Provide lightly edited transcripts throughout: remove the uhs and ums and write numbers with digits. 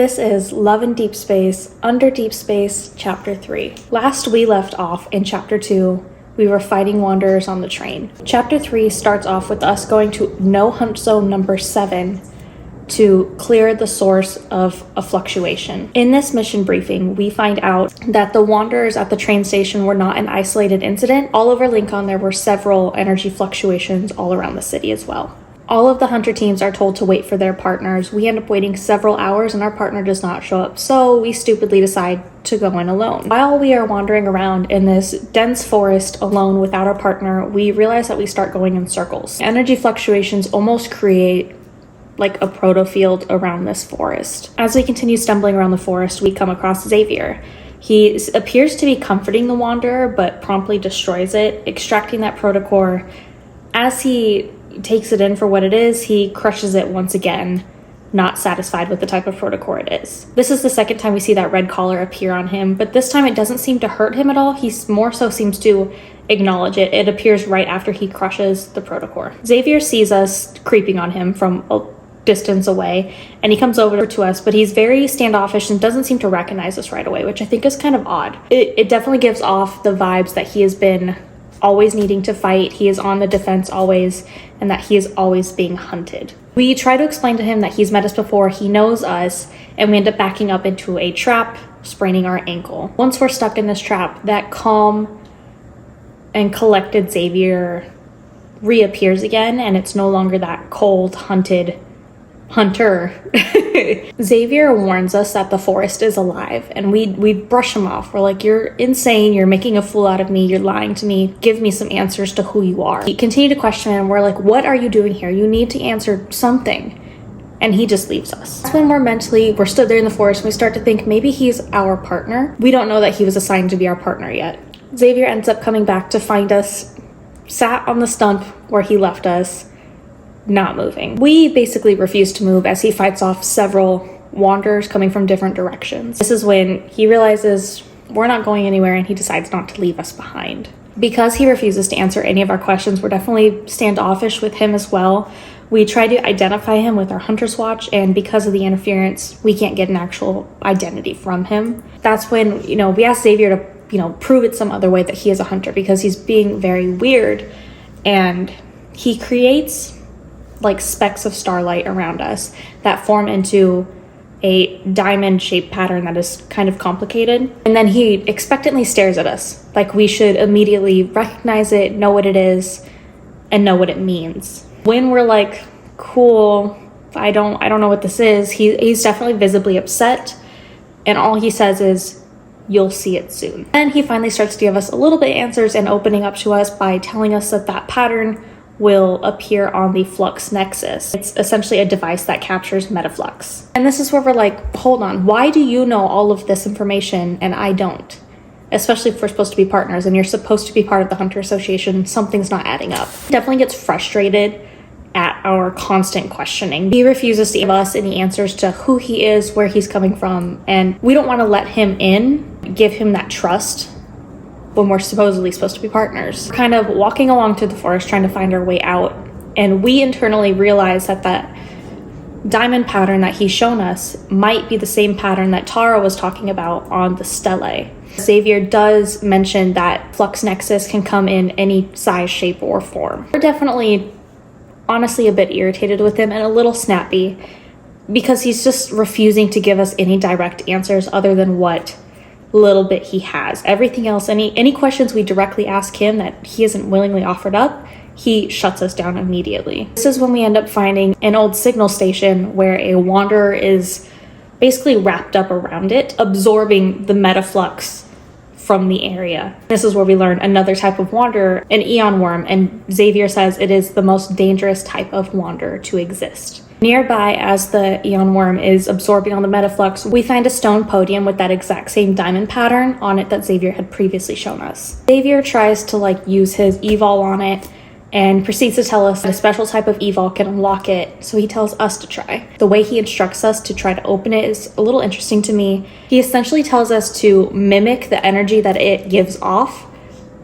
This is Love and DeepSpace, Under Deep Space, Chapter 3. Last we left off in Chapter 2, we were fighting wanderers on the train. Chapter 3 starts off with us going to No Hunt Zone number 7 to clear the source of a fluctuation. In this mission briefing, we find out that the wanderers at the train station were not an isolated incident. All over Lincoln, there were several energy fluctuations all around the city as well. All of the hunter teams are told to wait for their partners. We end up waiting several hours and our partner does not show up, so we stupidly decide to go in alone. While we are wandering around in this dense forest alone without our partner, we realize that we start going in circles. Energy fluctuations almost create like a proto-field around this forest. As we continue stumbling around the forest, we come across Xavier. He appears to be comforting the wanderer, but promptly destroys it, extracting that protocore. As he takes it in for what it is, he crushes it once again, not satisfied with the type of protocore it is. This is the second time we see that red collar appear on him, but this time it doesn't seem to hurt him at all. He more so seems to acknowledge it. It appears right after he crushes the protocore. Xavier sees us creeping on him from a distance away, and he comes over to us, but he's very standoffish and doesn't seem to recognize us right away, which I think is kind of odd. It definitely gives off the vibes that he has been always needing to fight, he is on the defense always, and that he is always being hunted. We try to explain to him that he's met us before, he knows us, and we end up backing up into a trap, spraining our ankle. Once we're stuck in this trap, that calm and collected Xavier reappears again, and it's no longer that cold, hunter. Xavier warns us that the forest is alive, and we brush him off. We're like, you're insane, you're making a fool out of me, you're lying to me, give me some answers to who you are. He continued to question him, and we're like, what are you doing here? You need to answer something. And he just leaves us. That's when we're stood there in the forest, and we start to think maybe he's our partner. We don't know that he was assigned to be our partner yet. Xavier ends up coming back to find us sat on the stump where he left us, not moving. We basically refuse to move as he fights off several wanderers coming from different directions. This is when he realizes we're not going anywhere and he decides not to leave us behind. Because he refuses to answer any of our questions, we're definitely standoffish with him as well. We try to identify him with our hunter's watch, and because of the interference, we can't get an actual identity from him. That's when, we ask Xavier to, prove it some other way that he is a hunter, because he's being very weird, and he creates like specks of starlight around us that form into a diamond-shaped pattern that is kind of complicated. And then he expectantly stares at us, like we should immediately recognize it, know what it is, and know what it means. When we're like, cool, I don't know what this is, he's definitely visibly upset, and all he says is, you'll see it soon. And he finally starts to give us a little bit of answers and opening up to us by telling us that pattern will appear on the flux nexus. It's essentially a device that captures metaflux. And this is where we're like, hold on, why do you know all of this information and I don't? Especially if we're supposed to be partners and you're supposed to be part of the Hunter Association, something's not adding up. Definitely gets frustrated at our constant questioning. He refuses to give us any answers to who he is, where he's coming from, and we don't want to let him in, give him that trust when we're supposedly supposed to be partners. We're kind of walking along through the forest trying to find our way out, and we internally realize that diamond pattern that he's shown us might be the same pattern that Tara was talking about on the stelae. Xavier does mention that flux nexus can come in any size, shape, or form. We're definitely honestly a bit irritated with him and a little snappy because he's just refusing to give us any direct answers other than what little bit he has. Everything else, any questions we directly ask him that he isn't willingly offered up, he shuts us down immediately. This is when we end up finding an old signal station where a wanderer is basically wrapped up around it, absorbing the metaflux from the area. This is where we learn another type of wanderer, an eon worm, and Xavier says it is the most dangerous type of wanderer to exist. Nearby, as the eon worm is absorbing on the metaflux, we find a stone podium with that exact same diamond pattern on it that Xavier had previously shown us. Xavier tries to use his evol on it and proceeds to tell us that a special type of evol can unlock it, so he tells us to try. The way he instructs us to try to open it is a little interesting to me. He essentially tells us to mimic the energy that it gives off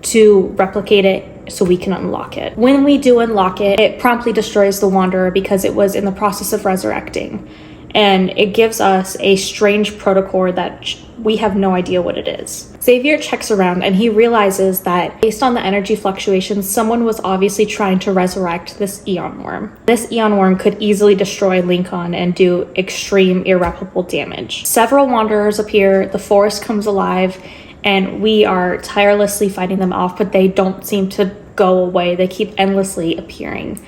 to replicate it so we can unlock it. When we do unlock it, it promptly destroys the Wanderer because it was in the process of resurrecting. and it gives us a strange protocore that we have no idea what it is. Xavier checks around and he realizes that based on the energy fluctuations, someone was obviously trying to resurrect this Eon Worm. This Eon Worm could easily destroy Lincoln and do extreme irreparable damage. Several wanderers appear, the forest comes alive, and we are tirelessly fighting them off, but they don't seem to go away. They keep endlessly appearing.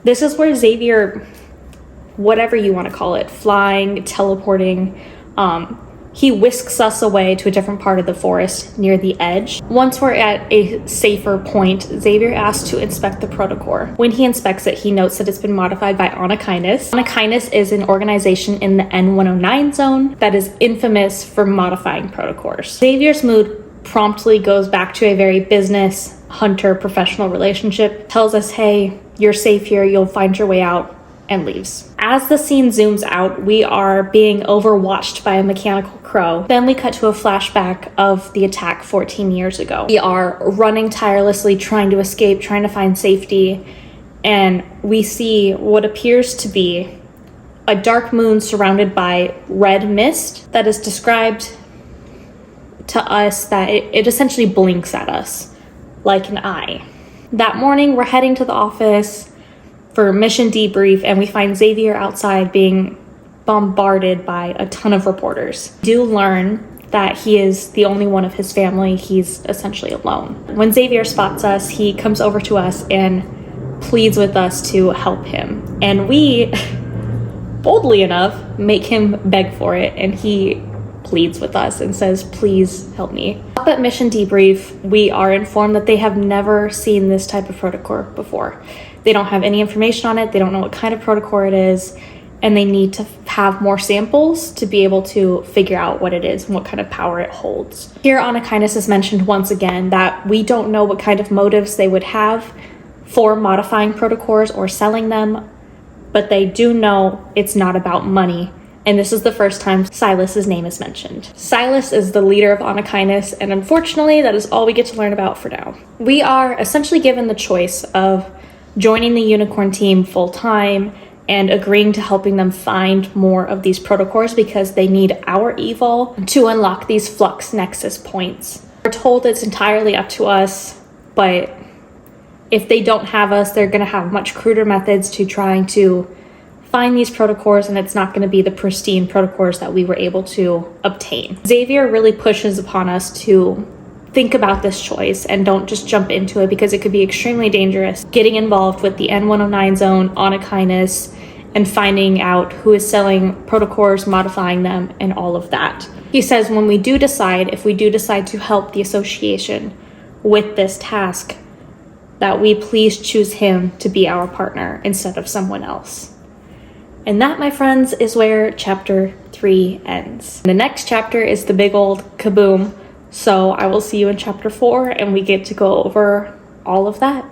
This is where Xavier, whatever you want to call it, flying, teleporting, he whisks us away to a different part of the forest near the edge. Once we're at a safer point, Xavier asks to inspect the protocore. When he inspects it, he notes that it's been modified by Anakinus. Anakinus is an organization in the N109 zone that is infamous for modifying protocores. Xavier's mood promptly goes back to a very business, hunter, professional relationship, tells us, hey, you're safe here, you'll find your way out, and leaves. As the scene zooms out, we are being overwatched by a mechanical crow. Then we cut to a flashback of the attack 14 years ago. We are running tirelessly, trying to escape, trying to find safety, and we see what appears to be a dark moon surrounded by red mist that is described to us that it essentially blinks at us like an eye. That morning, we're heading to the office for mission debrief, and we find Xavier outside being bombarded by a ton of reporters. We do learn that he is the only one of his family. He's essentially alone. When Xavier spots us, he comes over to us and pleads with us to help him. And we, boldly enough, make him beg for it, and he pleads with us and says, please help me. Up at mission debrief, we are informed that they have never seen this type of protocore before. They don't have any information on it, they don't know what kind of protocore it is, and they need to have more samples to be able to figure out what it is and what kind of power it holds. Here, Anakinus is mentioned once again that we don't know what kind of motives they would have for modifying protocores or selling them, but they do know it's not about money. And this is the first time Silas's name is mentioned. Silas is the leader of Anakinus, and unfortunately, that is all we get to learn about for now. We are essentially given the choice of joining the Unicorn team full-time and agreeing to helping them find more of these protocores because they need our evil to unlock these flux nexus points. We're told it's entirely up to us, but if they don't have us, they're going to have much cruder methods to trying to find these protocores, and it's not going to be the pristine protocores that we were able to obtain. Xavier really pushes upon us to think about this choice and don't just jump into it because it could be extremely dangerous. Getting involved with the N109 zone, Anakinus, and finding out who is selling protocores, modifying them, and all of that. He says when we do decide, if we do decide to help the association with this task, that we please choose him to be our partner instead of someone else. And that, my friends, is where chapter 3 ends. The next chapter is the big old kaboom. So I will see you in chapter 4, and we get to go over all of that.